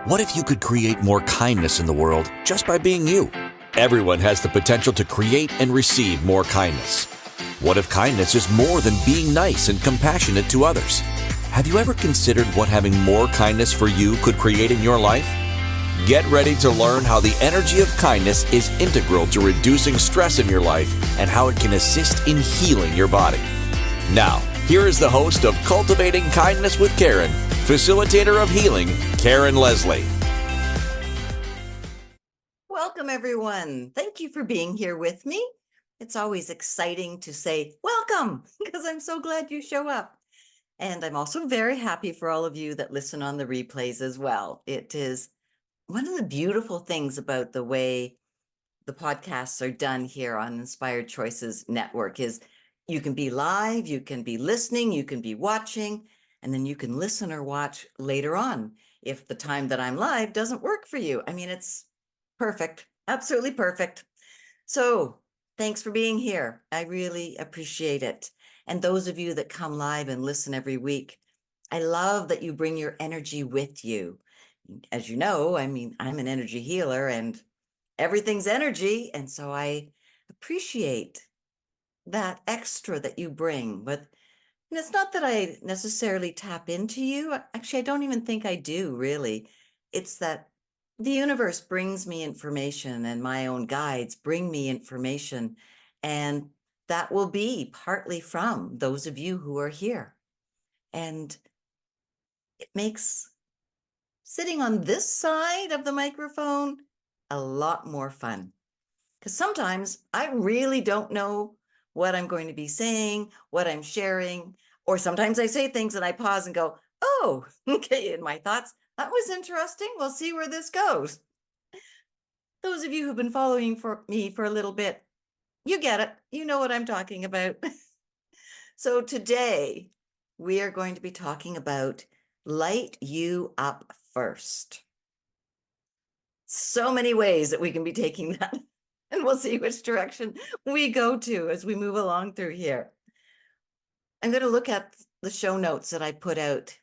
What if you could create more kindness in the world just by being you? Everyone has the potential to create and receive more kindness. What if kindness is more than being nice and compassionate to others? Have you ever considered what having more kindness for you could create in your life? Get ready to learn how the energy of kindness is integral to reducing stress in your life and how it can assist in healing your body. Now, here is the host of Cultivating Kindness with Karen, facilitator of healing, Karen Leslie. Welcome, everyone. Thank you for being here with me. It's always exciting to say welcome because I'm so glad you show up. And I'm also very happy for all of you that listen on the replays as well. It is one of the beautiful things about the way the podcasts are done here on Inspired Choices Network is you can be live, you can be listening, you can be watching, and then you can listen or watch later on if the time that I'm live doesn't work for you. I mean, it's perfect, absolutely perfect. So thanks for being here. I really appreciate it. And those of you that come live and listen every week, I love that you bring your energy with you. As you know, I mean, I'm an energy healer and everything's energy. And so I appreciate that extra that you bring. But it's not that I necessarily tap into you. Actually, I don't even think I do, really. It's that the universe brings me information and my own guides bring me information. And that will be partly from those of you who are here. And it makes sitting on this side of the microphone a lot more fun. Because sometimes I really don't know what I'm going to be saying, what I'm sharing, or sometimes I say things and I pause and go, oh, okay, in my thoughts, that was interesting. We'll see where this goes. Those of you who've been following me for a little bit, you get it. You know what I'm talking about. So today we are going to be talking about light you up first. So many ways that we can be taking that. And we'll see which direction we go to as we move along through here. I'm going to look at the show notes that I put out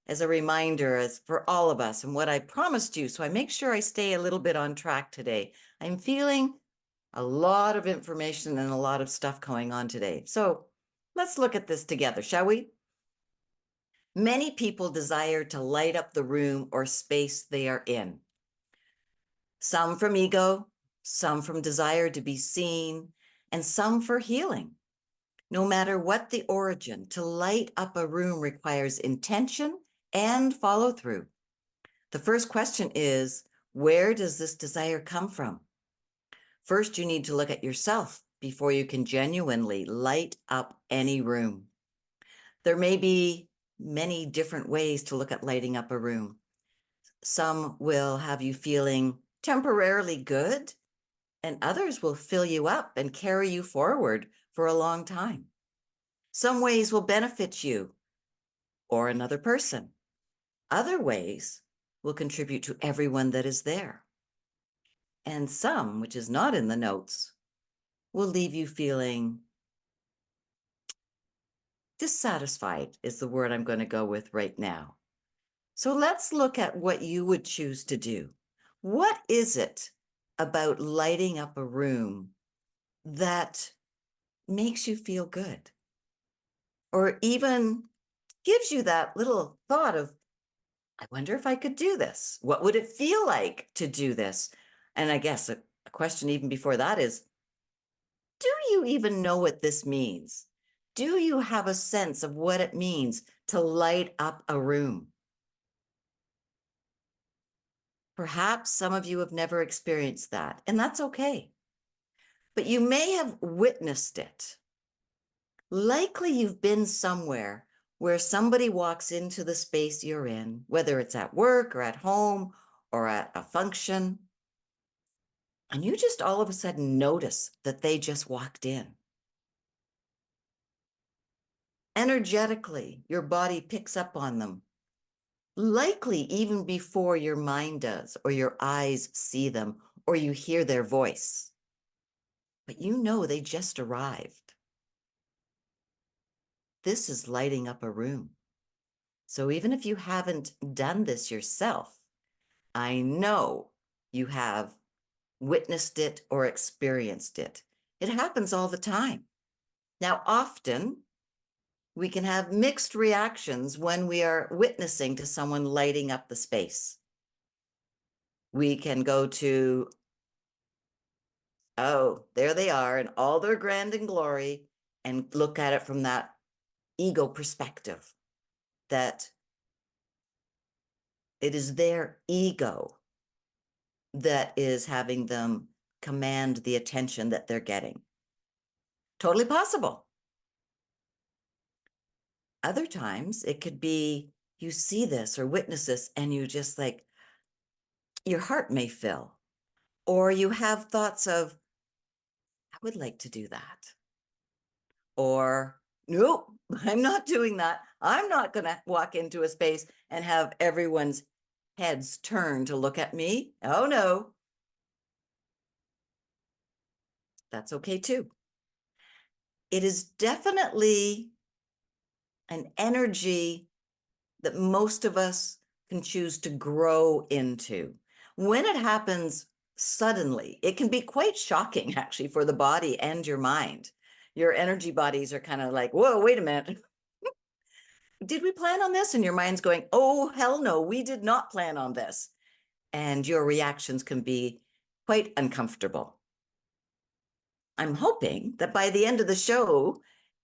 as a reminder as for all of us and what I promised you. So I make sure I stay a little bit on track today. I'm feeling a lot of information and a lot of stuff going on today. So let's look at this together, shall we? Many people desire to light up the room or space they are in. Some from ego, some from desire to be seen, and some for healing. No matter what the origin, to light up a room requires intention and follow through. The first question is, where does this desire come from? First, you need to look at yourself before you can genuinely light up any room. There may be many different ways to look at lighting up a room. Some will have you feeling temporarily good, and others will fill you up and carry you forward for a long time. Some ways will benefit you or another person. Other ways will contribute to everyone that is there. And some, which is not in the notes, will leave you feeling dissatisfied, is the word I'm going to go with right now. So let's look at what you would choose to do. What is it about lighting up a room that makes you feel good? Or even gives you that little thought of, I wonder if I could do this. What would it feel like to do this? And I guess a question even before that is, do you even know what this means? Do you have a sense of what it means to light up a room? Perhaps some of you have never experienced that, and that's okay. But you may have witnessed it. Likely you've been somewhere where somebody walks into the space you're in, whether it's at work or at home or at a function, and you just all of a sudden notice that they just walked in. Energetically, your body picks up on them, likely even before your mind does, or your eyes see them, or you hear their voice. But you know they just arrived. This is lighting up a room. So even if you haven't done this yourself, I know you have witnessed it or experienced it. It happens all the time. Now, often we can have mixed reactions when we are witnessing to someone lighting up the space. We can go to, oh, there they are in all their grand and glory, and look at it from that ego perspective, that it is their ego that is having them command the attention that they're getting. Totally possible. Other times it could be you see this or witness this and you just like, your heart may fill, or you have thoughts of, I would like to do that. Or, nope, I'm not doing that. I'm not going to walk into a space and have everyone's heads turn to look at me. Oh, no. That's okay too. It is definitely an energy that most of us can choose to grow into. When it happens suddenly, it can be quite shocking actually for the body and your mind. Your energy bodies are kind of like, whoa, wait a minute. Did we plan on this? And your mind's going, oh, hell no, we did not plan on this. And your reactions can be quite uncomfortable. I'm hoping that by the end of the show,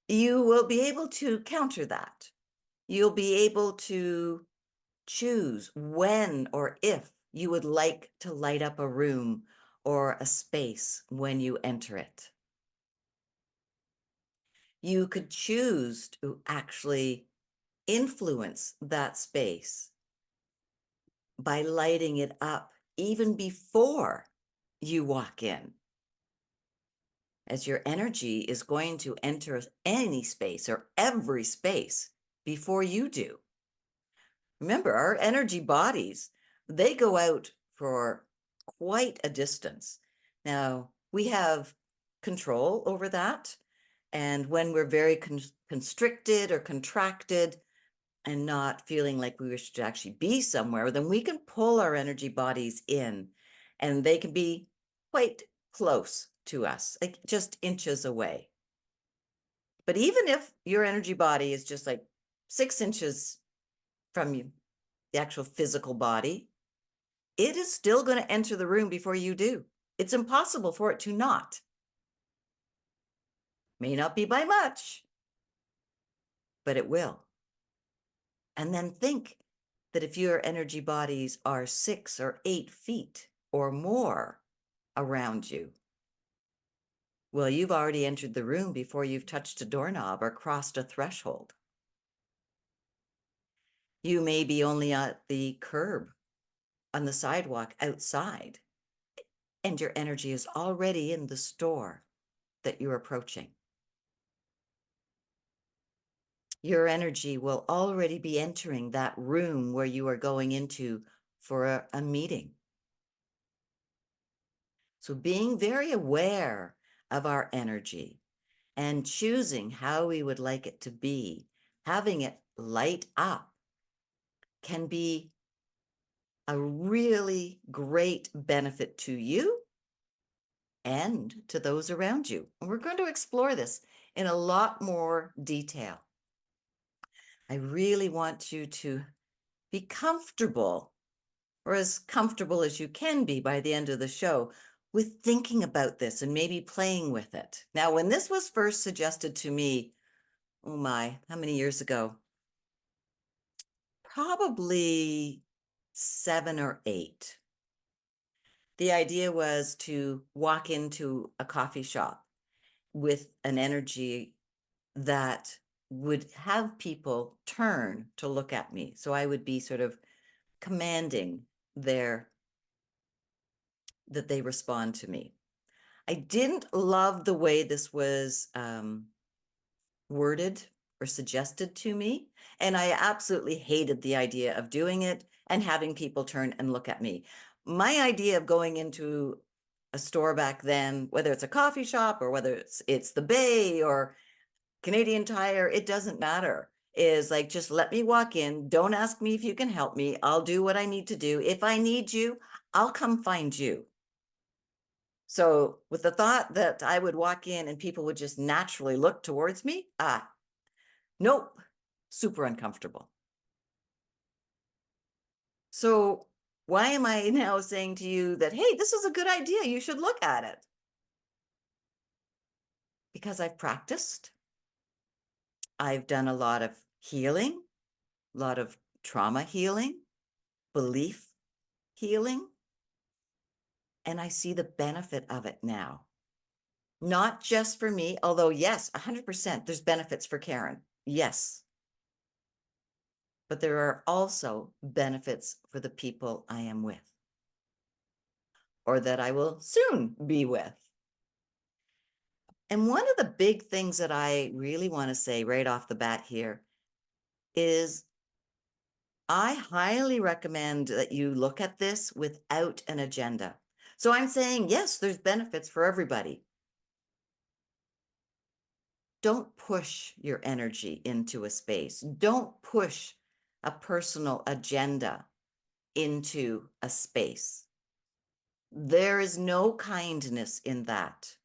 you will be able to counter that. You'll be able to choose when or if you would like to light up a room or a space when you enter it. You could choose to actually influence that space by lighting it up even before you walk in, as your energy is going to enter any space or every space before you do. Remember, our energy bodies, they go out for quite a distance. Now, we have control over that. And when we're very constricted or contracted and not feeling like we wish to actually be somewhere, then we can pull our energy bodies in and they can be quite close to us, like just inches away. But even if your energy body is just like 6 inches from you, the actual physical body, it is still going to enter the room before you do. It's impossible for it to not. May not be by much, but it will. And then think that if your energy bodies are 6 or 8 feet or more around you, well, you've already entered the room before you've touched a doorknob or crossed a threshold. You may be only at the curb on the sidewalk outside, and your energy is already in the store that you're approaching. Your energy will already be entering that room where you are going into for a meeting. So being very aware of our energy and choosing how we would like it to be, having it light up, can be a really great benefit to you and to those around you. And we're going to explore this in a lot more detail. I really want you to be comfortable, or as comfortable as you can be by the end of the show, with thinking about this and maybe playing with it. Now, when this was first suggested to me, oh my, how many years ago? Probably 7 or 8. The idea was to walk into a coffee shop with an energy that would have people turn to look at me. So I would be sort of commanding that they respond to me. I didn't love the way this was worded or suggested to me. And I absolutely hated the idea of doing it and having people turn and look at me. My idea of going into a store back then, whether it's a coffee shop or whether it's the Bay or Canadian Tire, it doesn't matter. is like, just let me walk in. Don't ask me if you can help me. I'll do what I need to do. If I need you, I'll come find you. So with the thought that I would walk in and people would just naturally look towards me, nope, super uncomfortable. So why am I now saying to you that, hey, this is a good idea, you should look at it? Because I've practiced. I've done a lot of healing, a lot of trauma healing, belief healing, and I see the benefit of it now. Not just for me, although yes, 100%, there's benefits for Karen. Yes. But there are also benefits for the people I am with, or that I will soon be with. And one of the big things that I really want to say right off the bat here is I highly recommend that you look at this without an agenda. So I'm saying, yes, there's benefits for everybody. Don't push your energy into a space. Don't push a personal agenda into a space. There is no kindness in that.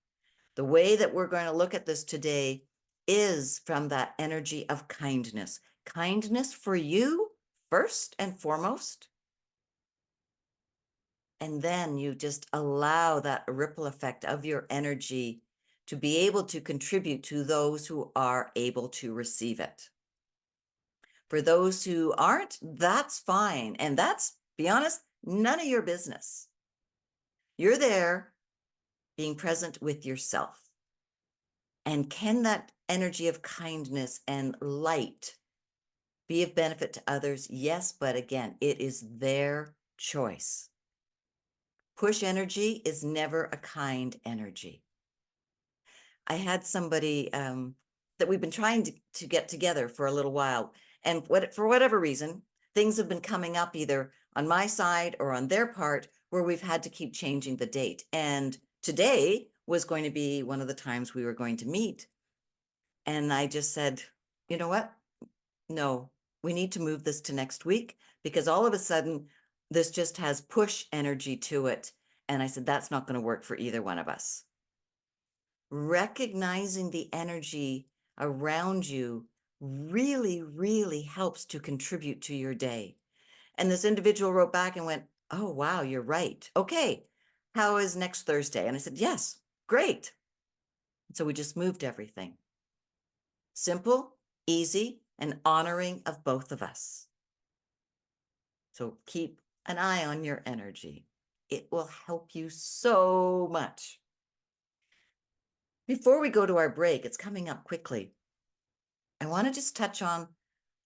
The way that we're going to look at this today is from that energy of kindness. Kindness for you first and foremost. And then you just allow that ripple effect of your energy to be able to contribute to those who are able to receive it. For those who aren't, that's fine. And that's, be honest, none of your business. You're there being present with yourself. And can that energy of kindness and light be of benefit to others? Yes, but again, it is their choice. Push energy is never a kind energy. I had somebody that we've been trying to get together for a little while, and for whatever reason, things have been coming up either on my side or on their part where we've had to keep changing the date. And today was going to be one of the times we were going to meet. And I just said, you know what? No, we need to move this to next week, because all of a sudden this just has push energy to it. And I said, that's not going to work for either one of us. Recognizing the energy around you really, really helps to contribute to your day. And this individual wrote back and went, oh, wow, you're right. Okay, how is next Thursday? And I said, yes, great. So we just moved everything. Simple, easy, and honoring of both of us. So keep an eye on your energy. It will help you so much. Before we go to our break, it's coming up quickly. I want to just touch on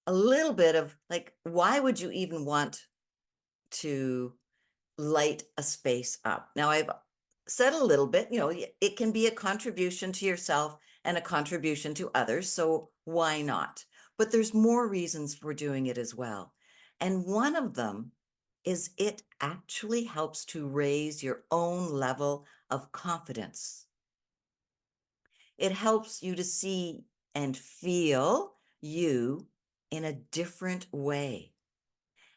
a little bit of like, why would you even want to light a space up? Now, I've said a little bit, it can be a contribution to yourself and a contribution to others. So why not? But there's more reasons for doing it as well. And one of them is it actually helps to raise your own level of confidence. It helps you to see and feel you in a different way.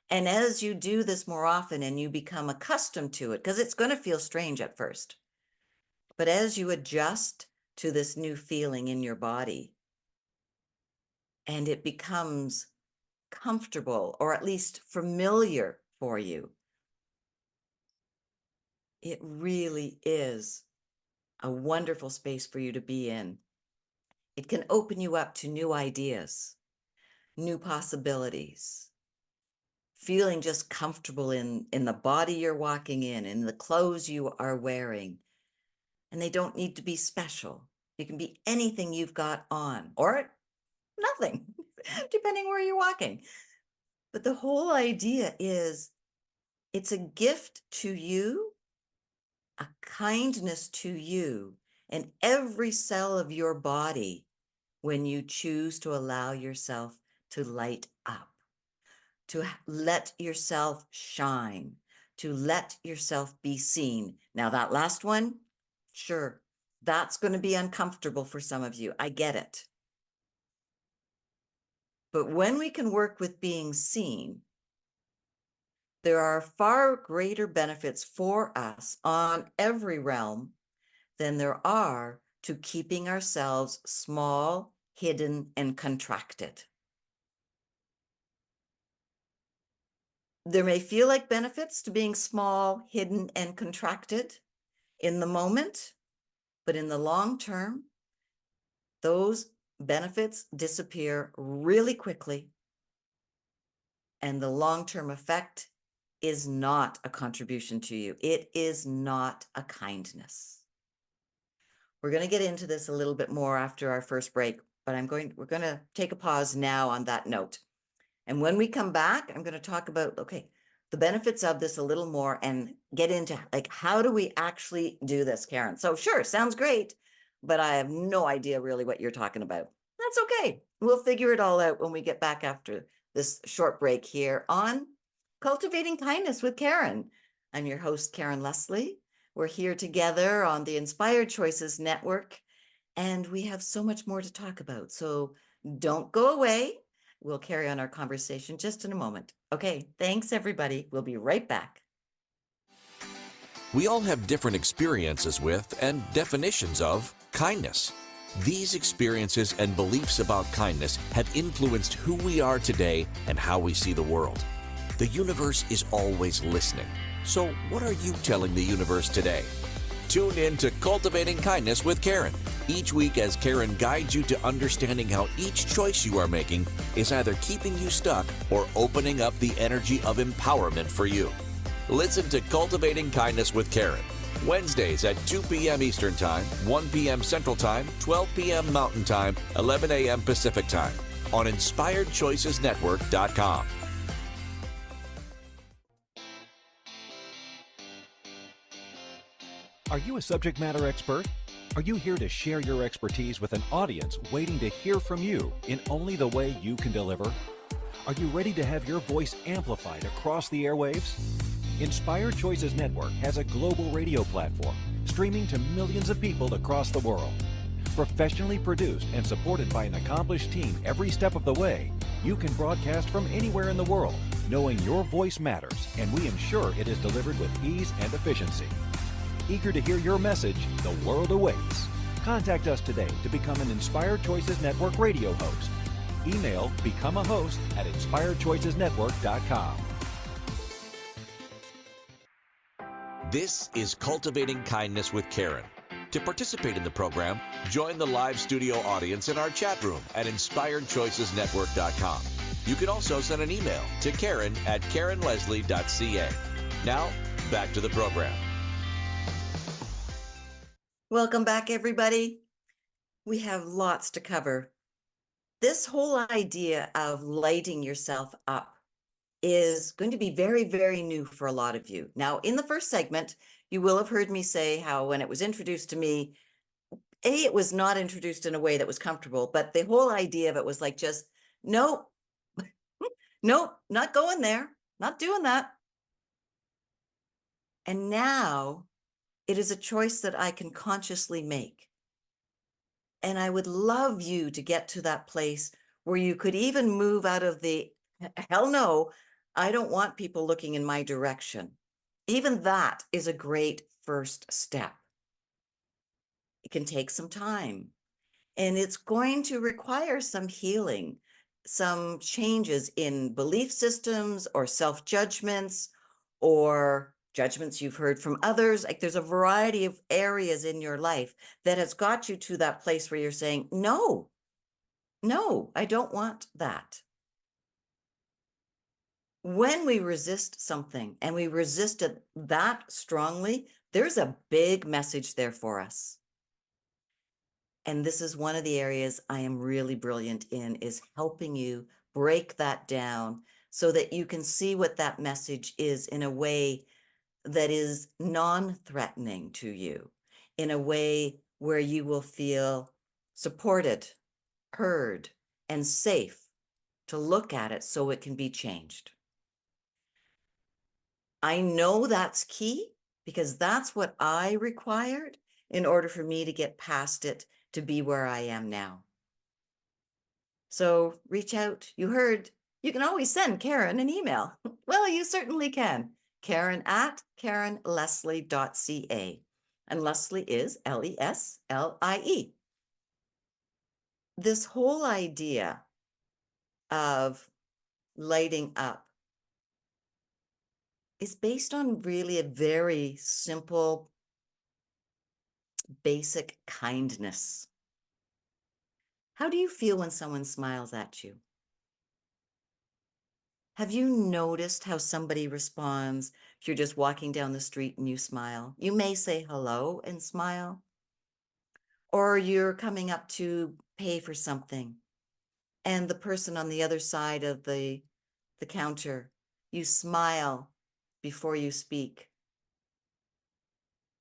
And as you do this more often and you become accustomed to it, because it's going to feel strange at first, but as you adjust to this new feeling in your body and it becomes comfortable or at least familiar for you, it really is a wonderful space for you to be in. It can open you up to new ideas, new possibilities, feeling just comfortable in the body you're walking in the clothes you are wearing. And they don't need to be special. You can be anything you've got on or nothing, depending where you're walking. But the whole idea is it's a gift to you, a kindness to you and every cell of your body when you choose to allow yourself to light up, to let yourself shine, to let yourself be seen. Now, that last one, sure, that's going to be uncomfortable for some of you. I get it. But when we can work with being seen, there are far greater benefits for us on every realm than there are to keeping ourselves small, hidden, and contracted. There may feel like benefits to being small, hidden, and contracted in the moment, but in the long term, those benefits disappear really quickly, and the long-term effect is not a contribution to you. It is not a kindness. We're going to get into this a little bit more after our first break, but we're going to take a pause now on that note. And when we come back, I'm going to talk about, okay, the benefits of this a little more and get into like, how do we actually do this, Karen? So sure, sounds great, but I have no idea really what you're talking about. That's okay. We'll figure it all out when we get back after this short break here on Cultivating Kindness with Karen. I'm your host, Karen Leslie. We're here together on the Inspired Choices Network, and we have so much more to talk about. So don't go away. We'll carry on our conversation just in a moment. Okay, thanks everybody. We'll be right back. We all have different experiences with and definitions of kindness. These experiences and beliefs about kindness have influenced who we are today and how we see the world. The universe is always listening. So what are you telling the universe today? Tune in to Cultivating Kindness with Karen each week as Karen guides you to understanding how each choice you are making is either keeping you stuck or opening up the energy of empowerment for you. Listen to Cultivating Kindness with Karen, Wednesdays at 2 p.m. Eastern Time, 1 p.m. Central Time, 12 p.m. Mountain Time, 11 a.m. Pacific Time on InspiredChoicesNetwork.com. Are you a subject matter expert? Are you here to share your expertise with an audience waiting to hear from you in only the way you can deliver? Are you ready to have your voice amplified across the airwaves? Inspired Choices Network has a global radio platform streaming to millions of people across the world. Professionally produced and supported by an accomplished team every step of the way, you can broadcast from anywhere in the world, knowing your voice matters, and we ensure it is delivered with ease and efficiency. Eager to hear your message, the world awaits. Contact us today to become an Inspired Choices Network radio host. Email become a host at inspiredchoicesnetwork.com. This is Cultivating Kindness with Karen. To participate in the program, join the live studio audience in our chat room at inspiredchoicesnetwork.com. You can also send an email to Karen at karenleslie.ca. Now, back to the program. Welcome back, everybody. We have lots to cover. This whole idea of lighting yourself up is going to be very, very new for a lot of you. Now, in the first segment, you will have heard me say how when it was introduced to me, it was not introduced in a way that was comfortable, but the whole idea of it was like, just, nope, nope, not going there, not doing that. And now it is a choice that I can consciously make. And I would love you to get to that place where you could even move out of the, hell no, I don't want people looking in my direction. Even that is a great first step. It can take some time, and it's going to require some healing, some changes in belief systems or self-judgments or judgments you've heard from others. Like, there's a variety of areas in your life that has got you to that place where you're saying, no, I don't want that. When we resist something and we resist it that strongly, there's a big message there for us. And this is one of the areas I am really brilliant in, is helping you break that down so that you can see what that message is in a way that is non-threatening to you, in a way where you will feel supported, heard, and safe to look at it so it can be changed. I know that's key because that's what I required in order for me to get past it to be where I am now. So reach out. You heard, you can always send Karen an email. Well, you certainly can. Karen@KarenLeslie.ca. And Leslie is Leslie. This whole idea of lighting up is based on really a very simple, basic kindness. How do you feel when someone smiles at you? Have you noticed how somebody responds if you're just walking down the street and you smile? You may say hello and smile, or you're coming up to pay for something and the person on the other side of the counter, you smile before you speak.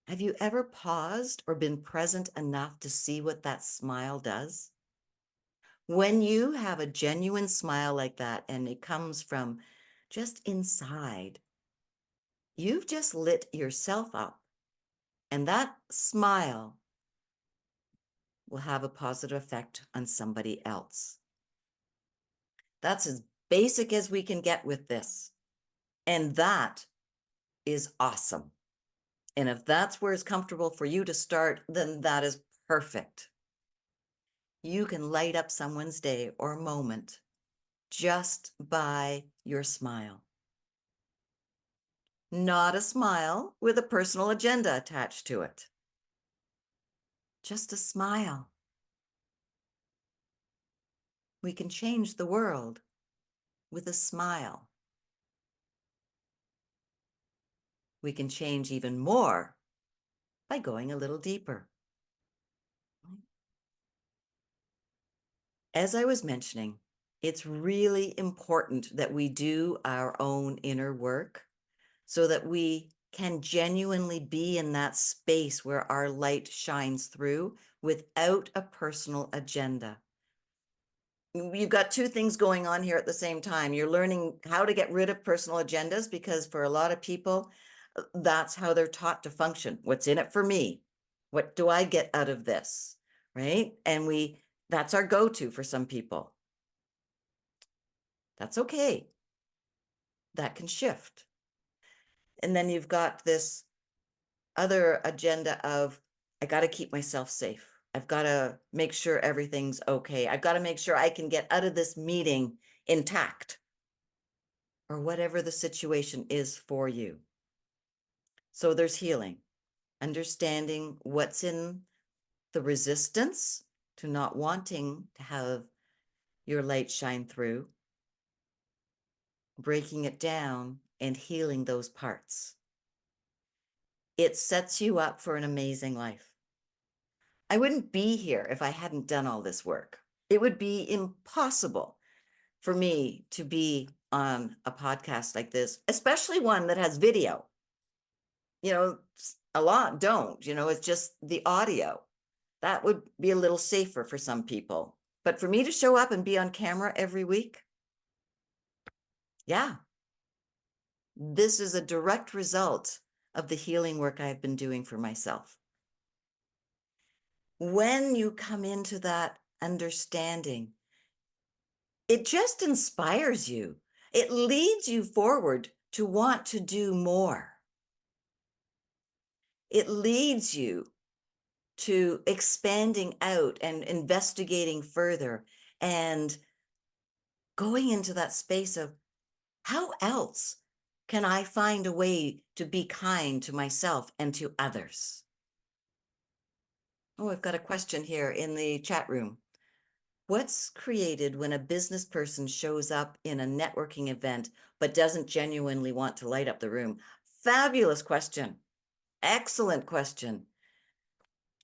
Have you ever paused or been present enough to see what that smile does? When you have a genuine smile like that and it comes from just inside, you've just lit yourself up, and that smile will have a positive effect on somebody else. That's as basic as we can get with this. And that is awesome. And if that's where it's comfortable for you to start, then that is perfect. You can light up someone's day or moment just by your smile. Not a smile with a personal agenda attached to it. Just a smile. We can change the world with a smile. We can change even more by going a little deeper. As I was mentioning, it's really important that we do our own inner work so that we can genuinely be in that space where our light shines through without a personal agenda. You've got two things going on here at the same time. You're learning how to get rid of personal agendas because for a lot of people, that's how they're taught to function. What's in it for me? What do I get out of this? Right? And that's our go-to for some people. That's okay. That can shift. And then you've got this other agenda of, I got to keep myself safe. I've got to make sure everything's okay. I've got to make sure I can get out of this meeting intact, or whatever the situation is for you. So there's healing, understanding what's in the resistance to not wanting to have your light shine through, breaking it down and healing those parts. It sets you up for an amazing life. I wouldn't be here if I hadn't done all this work. It would be impossible for me to be on a podcast like this, especially one that has video. A lot don't, it's just the audio. That would be a little safer for some people. But for me to show up and be on camera every week, yeah, this is a direct result of the healing work I've been doing for myself. When you come into that understanding, it just inspires you. It leads you forward to want to do more. It leads you to expanding out and investigating further and going into that space of, how else can I find a way to be kind to myself and to others? Oh, I've got a question here in the chat room. What's created when a business person shows up in a networking event but doesn't genuinely want to light up the room? Fabulous question. Excellent question.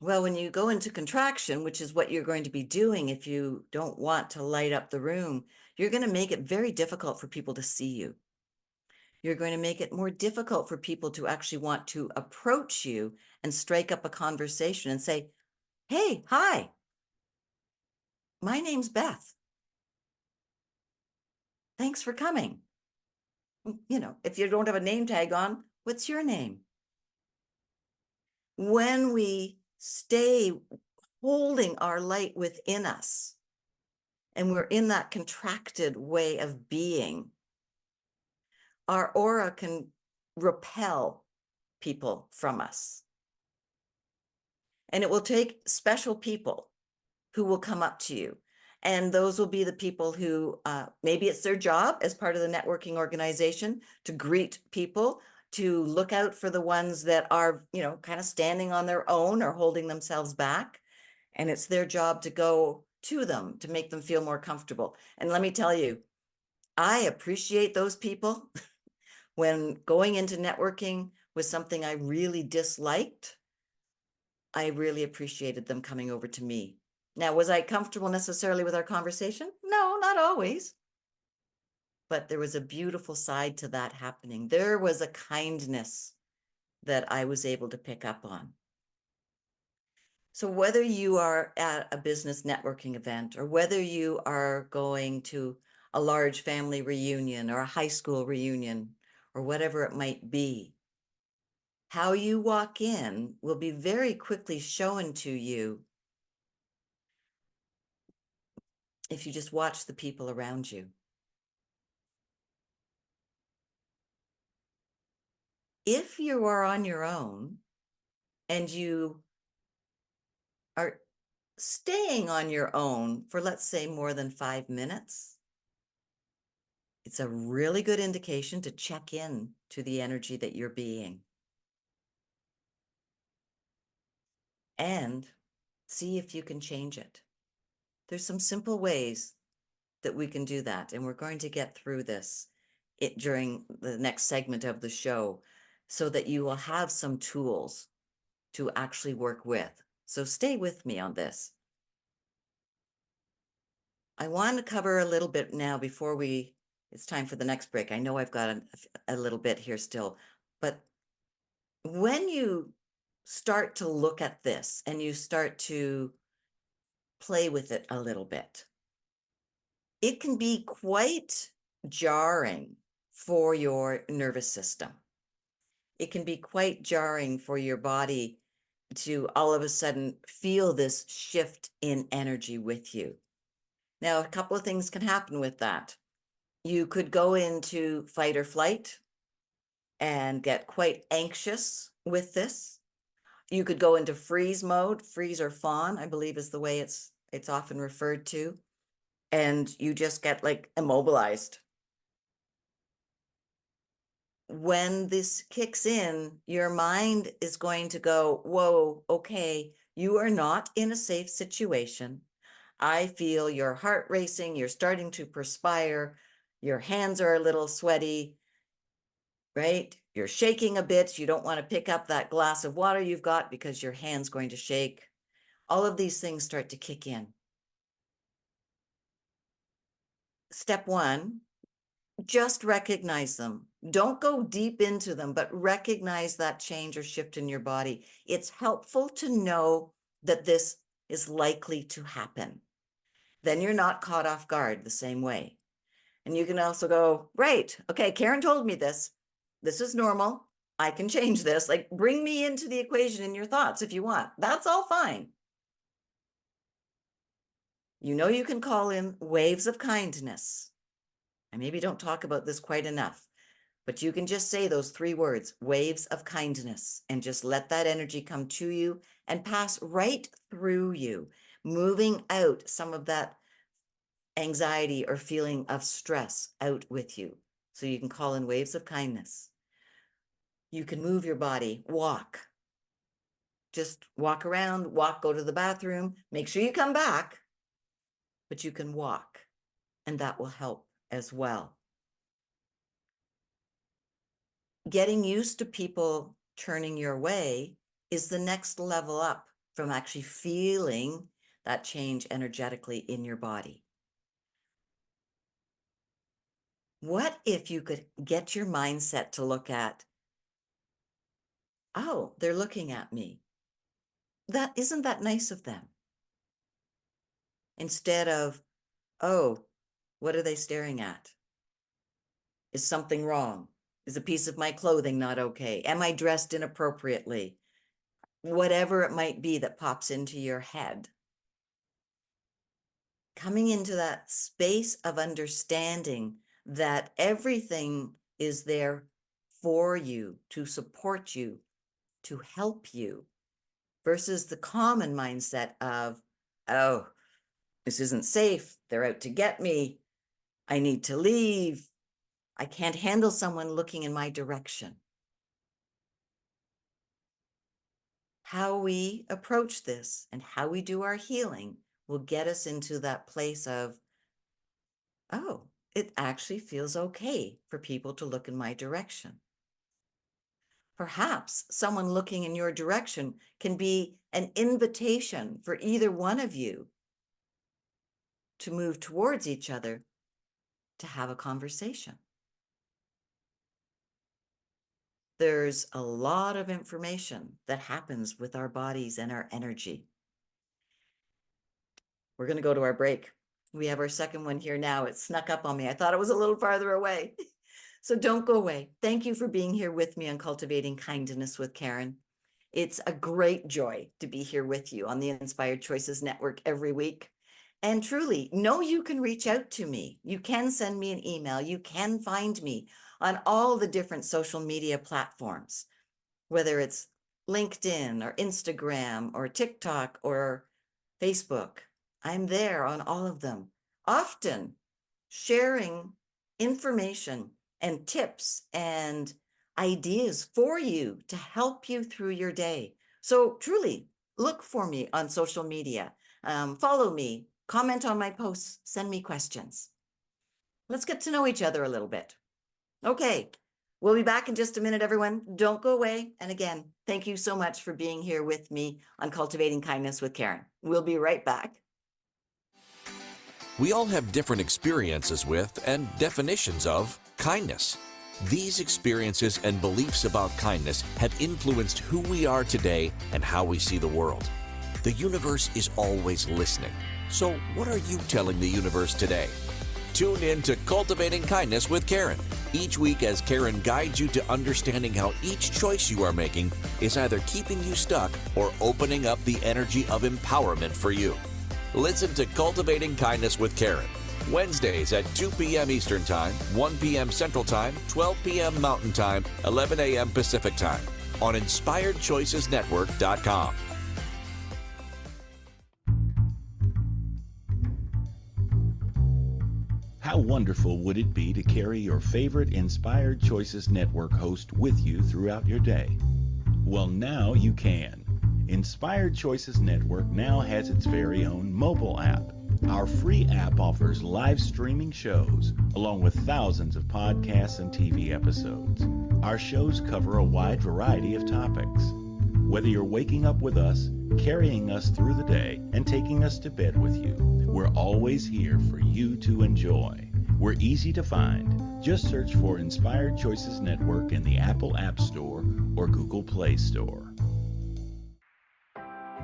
Well, when you go into contraction, which is what you're going to be doing if you don't want to light up the room, you're going to make it very difficult for people to see you. You're going to make it more difficult for people to actually want to approach you and strike up a conversation and say, hey, hi, my name's Beth. Thanks for coming. If you don't have a name tag on, what's your name? When we stay holding our light within us and we're in that contracted way of being, our aura can repel people from us. And it will take special people who will come up to you. And those will be the people who, maybe it's their job as part of the networking organization to greet people, to look out for the ones that are, kind of standing on their own or holding themselves back. And it's their job to go to them to make them feel more comfortable. And let me tell you, I appreciate those people. When going into networking was something I really disliked, I really appreciated them coming over to me. Now, was I comfortable necessarily with our conversation? No, not always. But there was a beautiful side to that happening. There was a kindness that I was able to pick up on. So whether you are at a business networking event, or whether you are going to a large family reunion or a high school reunion, or whatever it might be, how you walk in will be very quickly shown to you if you just watch the people around you. If you are on your own and you are staying on your own for, let's say, more than 5 minutes, it's a really good indication to check in to the energy that you're being and see if you can change it. There's some simple ways that we can do that, and we're going to get through this during the next segment of the show so that you will have some tools to actually work with. So stay with me on this. I want to cover a little bit now before it's time for the next break. I know I've got a little bit here still, but when you start to look at this and you start to play with it a little bit, it can be quite jarring for your nervous system. It can be quite jarring for your body to all of a sudden feel this shift in energy with you. Now, a couple of things can happen with that. You could go into fight or flight and get quite anxious with this. You could go into freeze mode, freeze or fawn, I believe is the way it's often referred to. And you just get like immobilized. When this kicks in, your mind is going to go, whoa, okay, you are not in a safe situation. I feel your heart racing, you're starting to perspire, your hands are a little sweaty, right? You're shaking a bit. You don't want to pick up that glass of water you've got because your hand's going to shake. All of these things start to kick in. Step one, just recognize them. Don't go deep into them, but recognize that change or shift in your body. It's helpful to know that this is likely to happen. Then you're not caught off guard the same way. And you can also go, right, okay, Karen told me this. This is normal. I can change this. Like, bring me into the equation in your thoughts if you want. That's all fine. You can call in waves of kindness. I maybe don't talk about this quite enough, but you can just say those 3 words, waves of kindness, and just let that energy come to you and pass right through you, moving out some of that anxiety or feeling of stress out with you. So you can call in waves of kindness. You can move your body, walk. Just walk around, go to the bathroom, make sure you come back, but you can walk, and that will help as well. Getting used to people turning your way is the next level up from actually feeling that change energetically in your body. What if you could get your mindset to look at, oh, they're looking at me. Isn't that nice of them? Instead of, oh, what are they staring at? Is something wrong? Is a piece of my clothing not okay? Am I dressed inappropriately? Whatever it might be that pops into your head. coming into that space of understanding that everything is there for you, to support you, to help you, versus the common mindset of, oh, this isn't safe. They're out to get me. I need to leave. I can't handle someone looking in my direction. How we approach this and how we do our healing will get us into that place of, oh, it actually feels okay for people to look in my direction. Perhaps someone looking in your direction can be an invitation for either one of you to move towards each other to have a conversation. There's a lot of information that happens with our bodies and our energy. We're going to go to our break. We have our second one here now. It snuck up on me. I thought it was a little farther away. So don't go away. Thank you for being here with me on Cultivating Kindness with Karen. It's a great joy to be here with you on the Inspired Choices Network every week. And truly, know you can reach out to me. You can send me an email. You can find me on all the different social media platforms, whether it's LinkedIn or Instagram or TikTok or Facebook. I'm there on all of them, often sharing information and tips and ideas for you to help you through your day. So truly look for me on social media, follow me, comment on my posts, send me questions. Let's get to know each other a little bit. Okay, we'll be back in just a minute, everyone. Don't go away. And again, thank you so much for being here with me on Cultivating Kindness with Karen. We'll be right back. We all have different experiences with and definitions of kindness. These experiences and beliefs about kindness have influenced who we are today and how we see the world. The universe is always listening. So what are you telling the universe today? Tune in to Cultivating Kindness with Karen each week as Karen guides you to understanding how each choice you are making is either keeping you stuck or opening up the energy of empowerment for you. Listen to Cultivating Kindness with Karen, Wednesdays at 2 p.m. Eastern Time, 1 p.m. Central Time, 12 p.m. Mountain Time, 11 a.m. Pacific Time on InspiredChoicesNetwork.com. How wonderful would it be to carry your favorite Inspired Choices Network host with you throughout your day? Well, now you can. Inspired Choices Network now has its very own mobile app. Our free app offers live streaming shows, along with thousands of podcasts and TV episodes. Our shows cover a wide variety of topics. Whether you're waking up with us, carrying us through the day, and taking us to bed with you, we're always here for you to enjoy. We're easy to find. Just search for Inspired Choices Network in the Apple App Store or Google Play Store.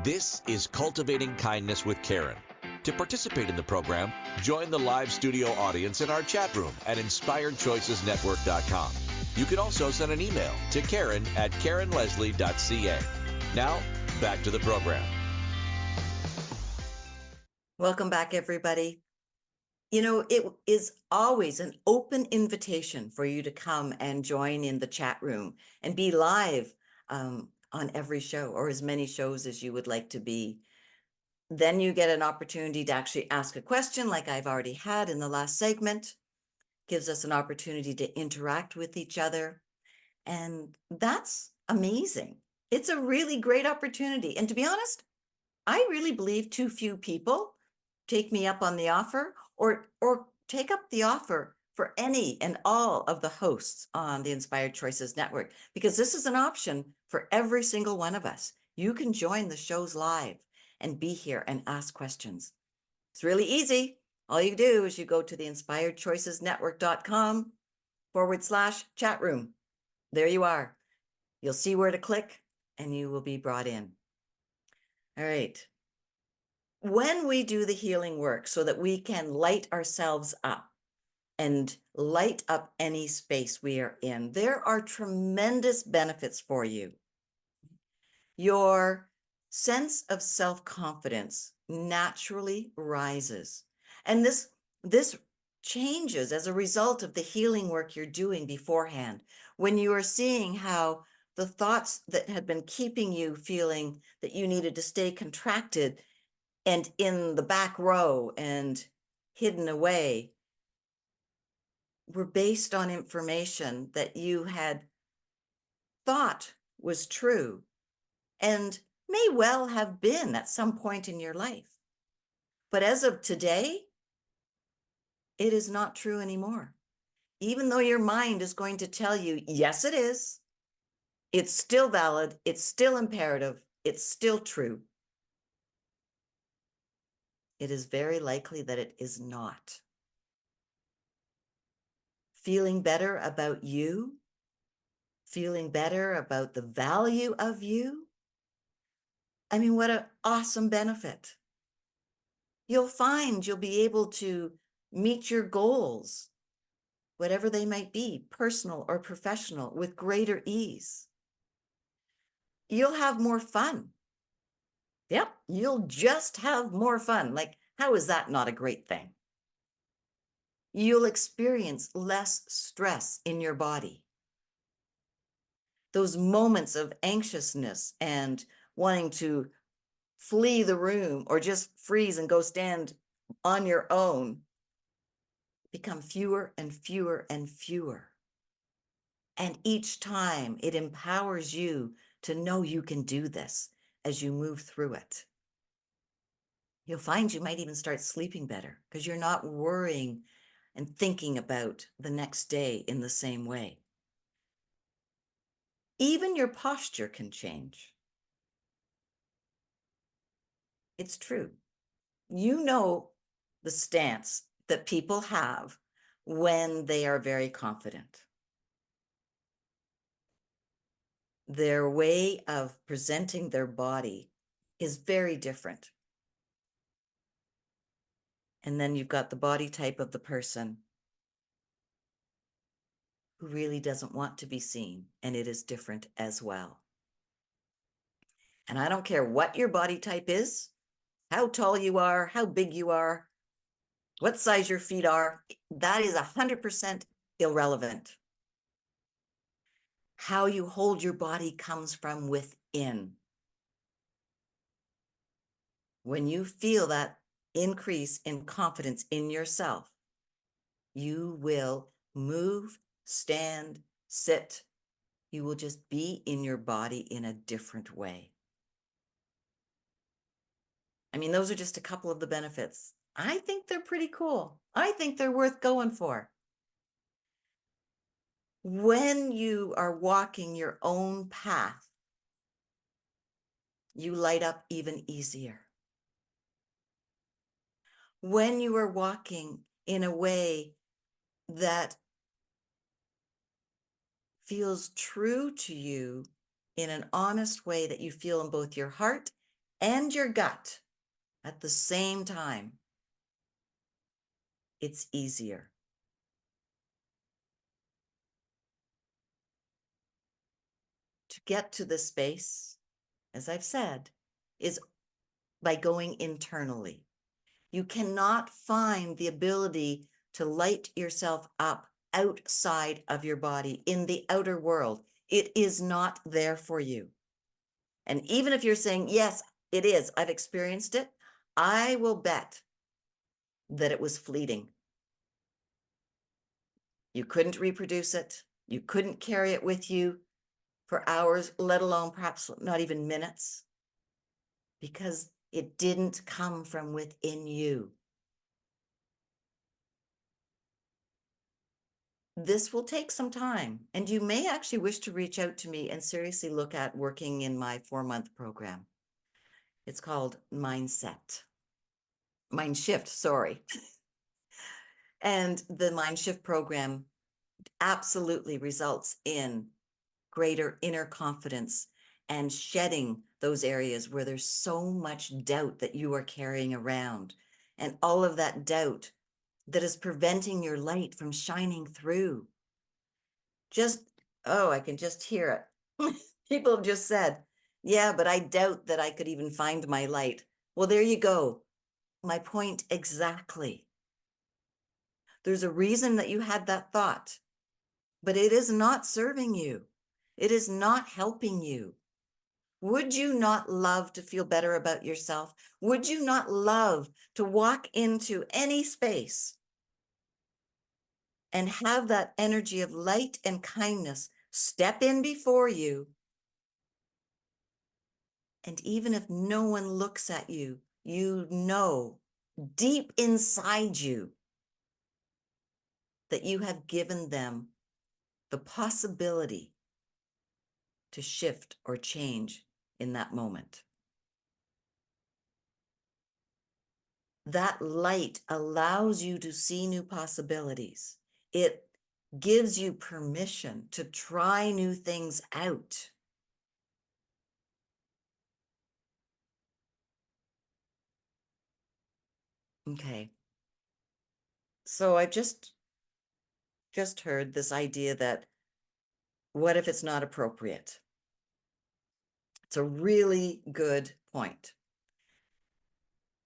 This is Cultivating Kindness with Karen. To participate in the program, join the live studio audience in our chat room at InspiredChoicesNetwork.com. You can also send an email to Karen@KarenLeslie.ca. Now, back to the program. Welcome back, everybody. You know, it is always an open invitation for you to come and join in the chat room and be live on every show, or as many shows as you would like to be. Then you get an opportunity to actually ask a question like I've already had in the last segment. Gives us an opportunity to interact with each other. And that's amazing. It's a really great opportunity. And to be honest, I really believe too few people take me up on the offer or take up the offer for any and all of the hosts on the Inspired Choices Network, because this is an option for every single one of us. You can join the shows live and be here and ask questions. It's really easy. All you do is you go to the InspiredChoicesNetwork.com/chat room. There you are. You'll see where to click and you will be brought in. All right. When we do the healing work so that we can light ourselves up and light up any space we are in, there are tremendous benefits for you. Your sense of self-confidence naturally rises And this changes as a result of the healing work you're doing beforehand. When you are seeing how the thoughts that had been keeping you feeling that you needed to stay contracted and in the back row and hidden away were based on information that you had thought was true and may well have been at some point in your life. But as of today, it is not true anymore. Even though your mind is going to tell you, yes, it is, it's still valid, it's still imperative, it's still true. It is very likely that it is not. Feeling better about you, feeling better about the value of you. I mean, what an awesome benefit. You'll find you'll be able to meet your goals, whatever they might be, personal or professional, with greater ease. You'll have more fun. Yep, you'll just have more fun. Like, how is that not a great thing? You'll experience less stress in your body. Those moments of anxiousness and wanting to flee the room or just freeze and go stand on your own become fewer and fewer and fewer. And each time it empowers you to know you can do this as you move through it. You'll find you might even start sleeping better because you're not worrying and thinking about the next day in the same way. Even your posture can change. It's true. You know the stance that people have when they are very confident. Their way of presenting their body is very different. And then you've got the body type of the person who really doesn't want to be seen, and it is different as well. And I don't care what your body type is, how tall you are, how big you are, what size your feet are, that is 100% irrelevant. How you hold your body comes from within. When you feel that increase in confidence in yourself, you will move, stand, sit. You will just be in your body in a different way. I mean, those are just a couple of the benefits. I think they're pretty cool. I think they're worth going for. When you are walking your own path, you light up even easier. When you are walking in a way that feels true to you in an honest way that you feel in both your heart and your gut at the same time, it's easier. To get to this space, as I've said, is by going internally. You cannot find the ability to light yourself up outside of your body in the outer world. It is not there for you. And even if you're saying, yes, it is, I've experienced it, I will bet that it was fleeting. You couldn't reproduce it. You couldn't carry it with you for hours, let alone perhaps not even minutes, because it didn't come from within you. This will take some time, and you may actually wish to reach out to me and seriously look at working in my 4-month program. It's called Mind Shift, sorry. And the Mind Shift program absolutely results in greater inner confidence and shedding those areas where there's so much doubt that you are carrying around, and all of that doubt that is preventing your light from shining through. I can just hear it. People have just said, yeah, but I doubt that I could even find my light. Well, there you go. My point exactly. There's a reason that you had that thought, but it is not serving you. It is not helping you. Would you not love to feel better about yourself? Would you not love to walk into any space and have that energy of light and kindness step in before you? And even if no one looks at you, you know deep inside you that you have given them the possibility to shift or change in that moment. That light allows you to see new possibilities. It gives you permission to try new things out. Okay. So I just heard this idea that what if it's not appropriate? It's a really good point.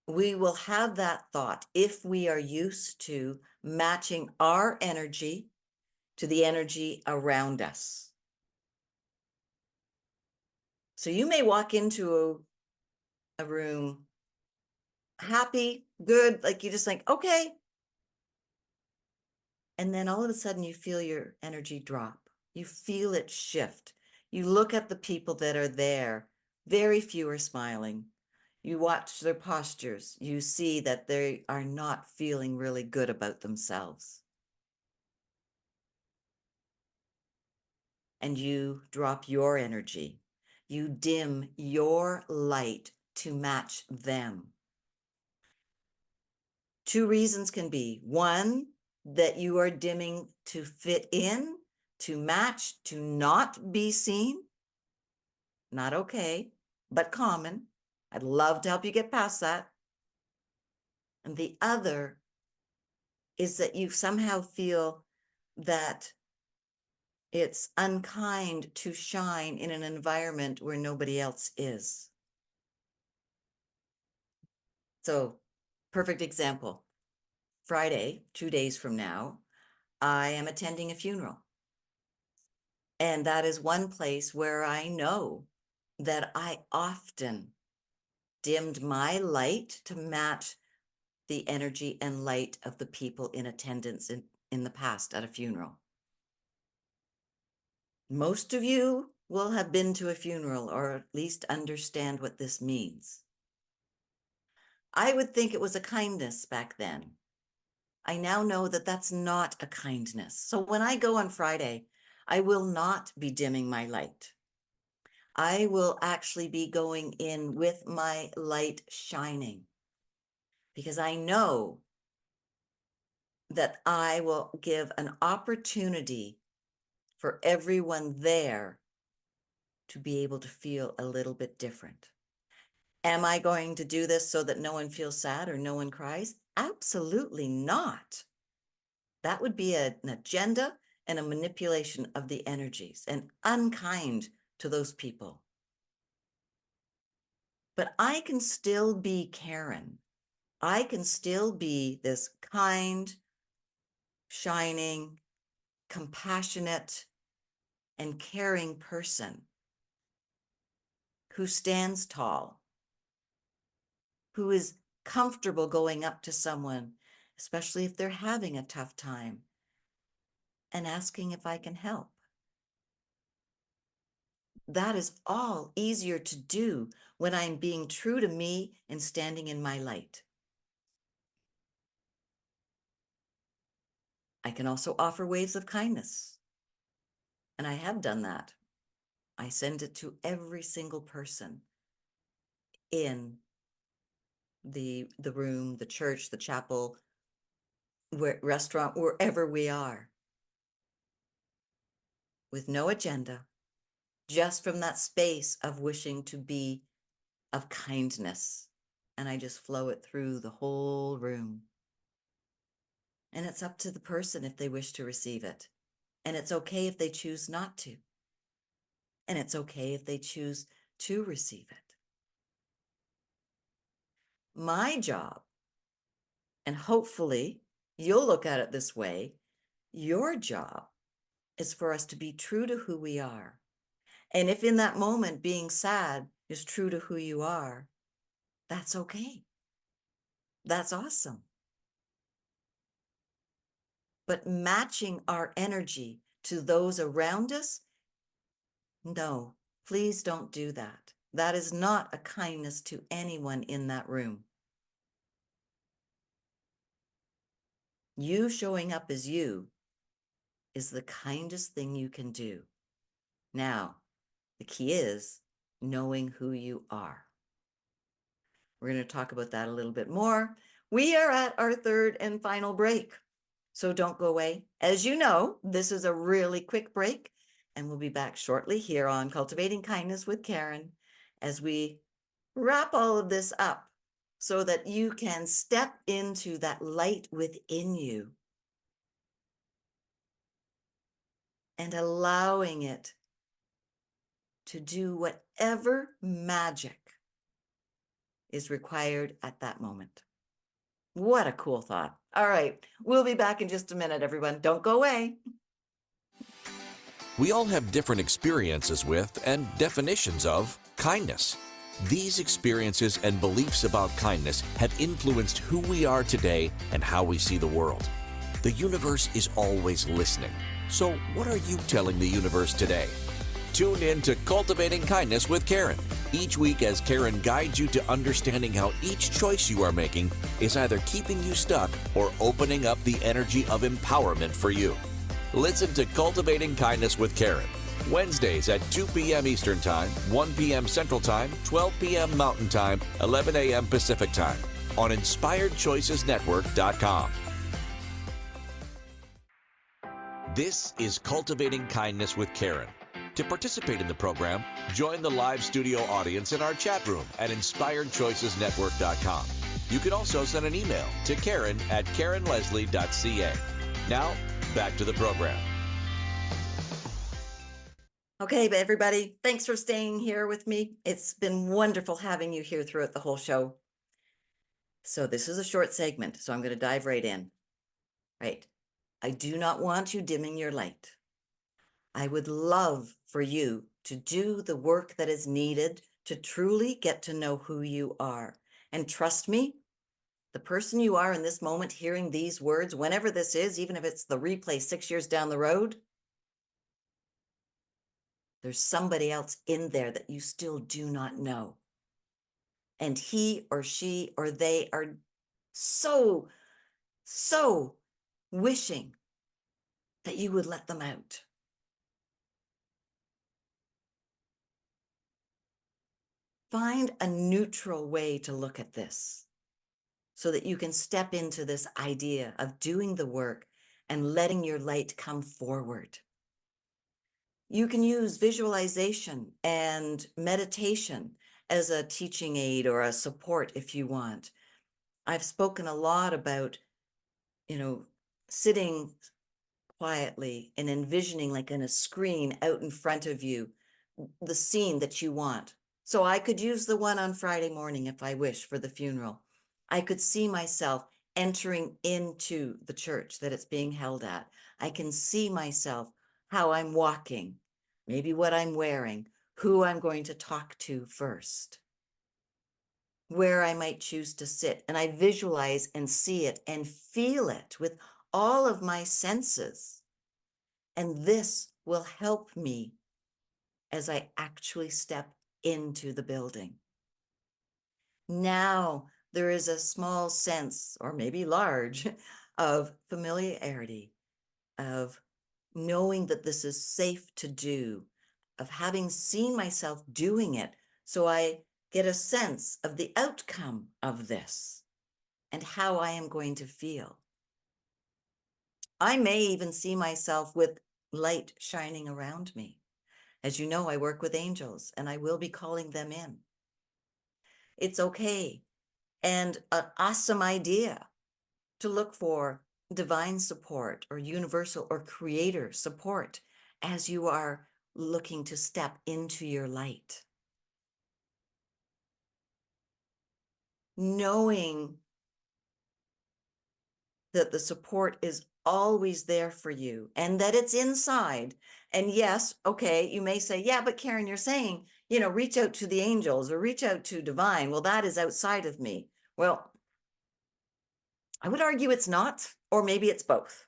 We will have that thought if we are used to matching our energy to the energy around us. So you may walk into a room happy, good, like you just like, okay. And then all of a sudden you feel your energy drop. You feel it shift. You look at the people that are there, very few are smiling. You watch their postures. You see that they are not feeling really good about themselves. And you drop your energy. You dim your light to match them. Two reasons can be: one, that you are dimming to fit in, to match, to not be seen. Not okay, but common. I'd love to help you get past that. And the other is that you somehow feel that it's unkind to shine in an environment where nobody else is. So, perfect example. Friday, 2 days from now, I am attending a funeral. And that is one place where I know that I often dimmed my light to match the energy and light of the people in attendance in the past at a funeral. Most of you will have been to a funeral or at least understand what this means. I would think it was a kindness back then. I now know that that's not a kindness. So when I go on Friday, I will not be dimming my light. I will actually be going in with my light shining, because I know that I will give an opportunity for everyone there to be able to feel a little bit different. Am I going to do this so that no one feels sad or no one cries? Absolutely not. That would be an agenda and a manipulation of the energies and unkind to those people. But I can still be Karen. I can still be this kind, shining, compassionate, and caring person who stands tall, who is comfortable going up to someone, especially if they're having a tough time, and asking if I can help. That is all easier to do when I'm being true to me and standing in my light. I can also offer waves of kindness, and I have done that. I send it to every single person in the room, the church, the chapel, restaurant, wherever we are, with no agenda, just from that space of wishing to be of kindness. And I just flow it through the whole room. And it's up to the person if they wish to receive it. And it's okay if they choose not to. And it's okay if they choose to receive it. My job, and hopefully you'll look at it this way. Your job is for us to be true to who we are. And if in that moment being sad is true to who you are, that's okay. That's awesome. But matching our energy to those around us, no, please don't do that. That is not a kindness to anyone in that room. You showing up as you is the kindest thing you can do. Now, the key is knowing who you are. We're going to talk about that a little bit more. We are at our third and final break, so don't go away. As you know, this is a really quick break, and we'll be back shortly here on Cultivating Kindness with Karen as we wrap all of this up so that you can step into that light within you and allowing it to do whatever magic is required at that moment. What a cool thought. All right, we'll be back in just a minute, everyone. Don't go away. We all have different experiences with and definitions of kindness. These experiences and beliefs about kindness have influenced who we are today and how we see the world. The universe is always listening. So what are you telling the universe today? Tune in to Cultivating Kindness with Karen each week as Karen guides you to understanding how each choice you are making is either keeping you stuck or opening up the energy of empowerment for you. Listen to Cultivating Kindness with Karen, Wednesdays at 2 p.m. Eastern Time, 1 p.m. Central Time, 12 p.m. Mountain Time, 11 a.m. Pacific Time on InspiredChoicesNetwork.com. This is Cultivating Kindness with Karen. To participate in the program, join the live studio audience in our chat room at InspiredChoicesNetwork.com. You can also send an email to Karen@KarenLeslie.ca. Now, back to the program. Okay, but everybody, thanks for staying here with me. It's been wonderful having you here throughout the whole show. So this is a short segment, so I'm going to dive right in. Right. I do not want you dimming your light. I would love for you to do the work that is needed to truly get to know who you are. And trust me, the person you are in this moment hearing these words, whenever this is, even if it's the replay 6 years down the road, there's somebody else in there that you still do not know. And he or she or they are so wishing that you would let them out. Find a neutral way to look at this so that you can step into this idea of doing the work and letting your light come forward. You can use visualization and meditation as a teaching aid or a support if you want. I've spoken a lot about, sitting quietly and envisioning like in a screen out in front of you, the scene that you want. So I could use the one on Friday morning if I wish for the funeral. I could see myself entering into the church that it's being held at. I can see myself how I'm walking, maybe what I'm wearing, who I'm going to talk to first, where I might choose to sit. And I visualize and see it and feel it with all of my senses. And this will help me as I actually step into the building. Now there is a small sense, or maybe large, of familiarity, of knowing that this is safe to do, of having seen myself doing it. So I get a sense of the outcome of this and how I am going to feel. I may even see myself with light shining around me. As you know, I work with angels and I will be calling them in. It's okay and an awesome idea to look for divine support or universal or creator support as you are looking to step into your light. Knowing that the support is always there for you and that it's inside. And yes, okay, you may say, yeah, but Karen, you're saying, reach out to the angels or reach out to divine. Well, that is outside of me. Well, I would argue it's not, or maybe it's both.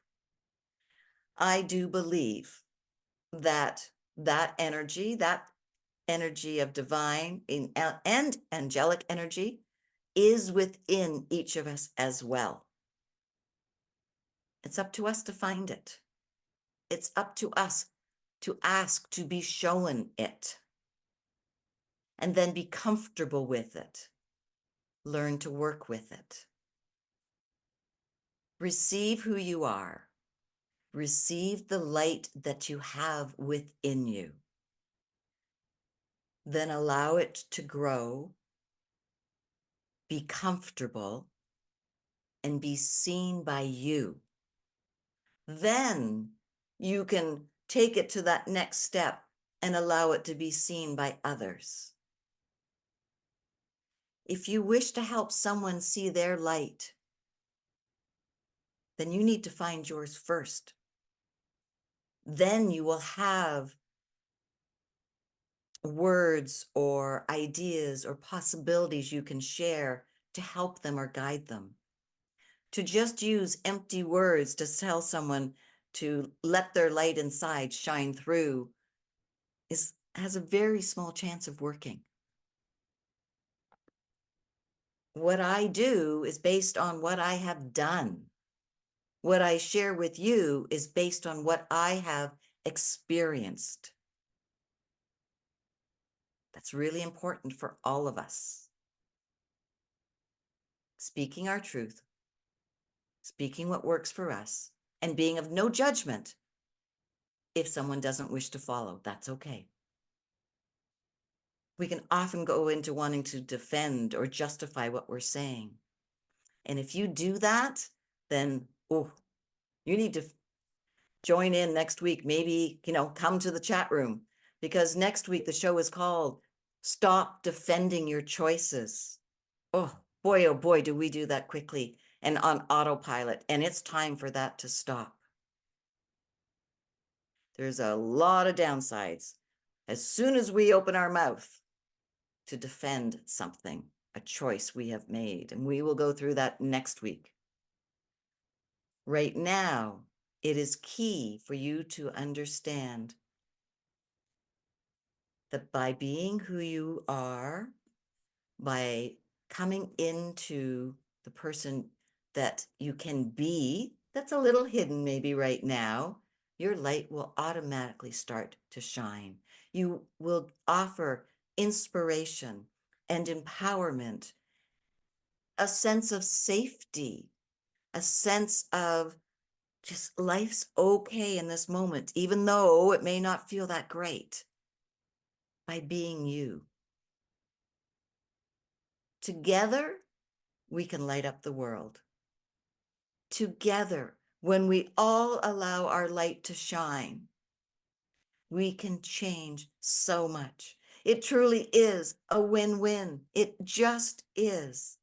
I do believe that energy of divine and angelic energy is within each of us as well. It's up to us to find it. It's up to us to ask to be shown it, and then be comfortable with it. Learn to work with it. Receive who you are. Receive the light that you have within you. Then allow it to grow, be comfortable, and be seen by you. Then you can take it to that next step and allow it to be seen by others. If you wish to help someone see their light, then you need to find yours first. Then you will have words or ideas or possibilities you can share to help them or guide them. To just use empty words to tell someone to let their light inside shine through has a very small chance of working. What I do is based on what I have done. What I share with you is based on what I have experienced. That's really important for all of us. Speaking our truth, speaking what works for us, and being of no judgment. If someone doesn't wish to follow, that's okay. We can often go into wanting to defend or justify what we're saying. And if you do that, then, you need to join in next week. Maybe, come to the chat room, because next week the show is called Stop Defending Your Choices. Oh boy, do we do that quickly and on autopilot. And it's time for that to stop. There's a lot of downsides. As soon as we open our mouth to defend something, a choice we have made, and we will go through that next week. Right now, it is key for you to understand that by being who you are, by coming into the person that you can be, that's a little hidden maybe right now, your light will automatically start to shine. You will offer inspiration and empowerment, a sense of safety, a sense of just life's okay in this moment, even though it may not feel that great, by being you. Together, we can light up the world. Together, when we all allow our light to shine, we can change so much. It truly is a win-win. It just is.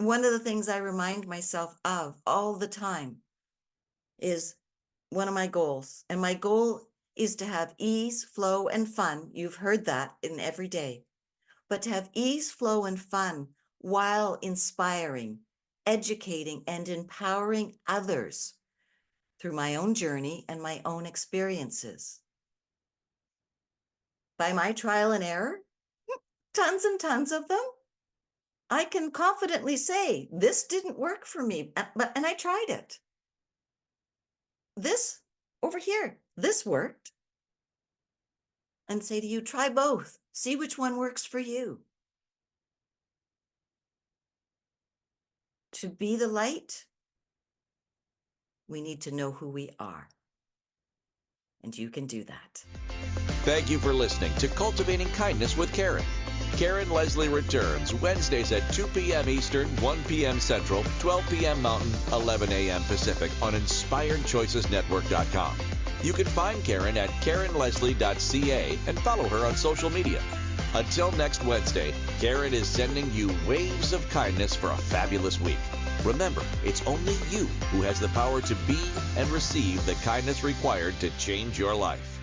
One of the things I remind myself of all the time is one of my goals. And my goal is to have ease, flow, and fun. You've heard that in every day. But to have ease, flow, and fun while inspiring, educating, and empowering others through my own journey and my own experiences. By my trial and error, tons and tons of them, I can confidently say, this didn't work for me, and I tried it. This over here, this worked. And say to you, try both. See which one works for you. To be the light, we need to know who we are. And you can do that. Thank you for listening to Cultivating Kindness with Karen. Karen Leslie returns Wednesdays at 2 p.m. Eastern, 1 p.m. Central, 12 p.m. Mountain, 11 a.m. Pacific on InspiredChoicesNetwork.com. You can find Karen at KarenLeslie.ca and follow her on social media. Until next Wednesday, Karen is sending you waves of kindness for a fabulous week. Remember, it's only you who has the power to be and receive the kindness required to change your life.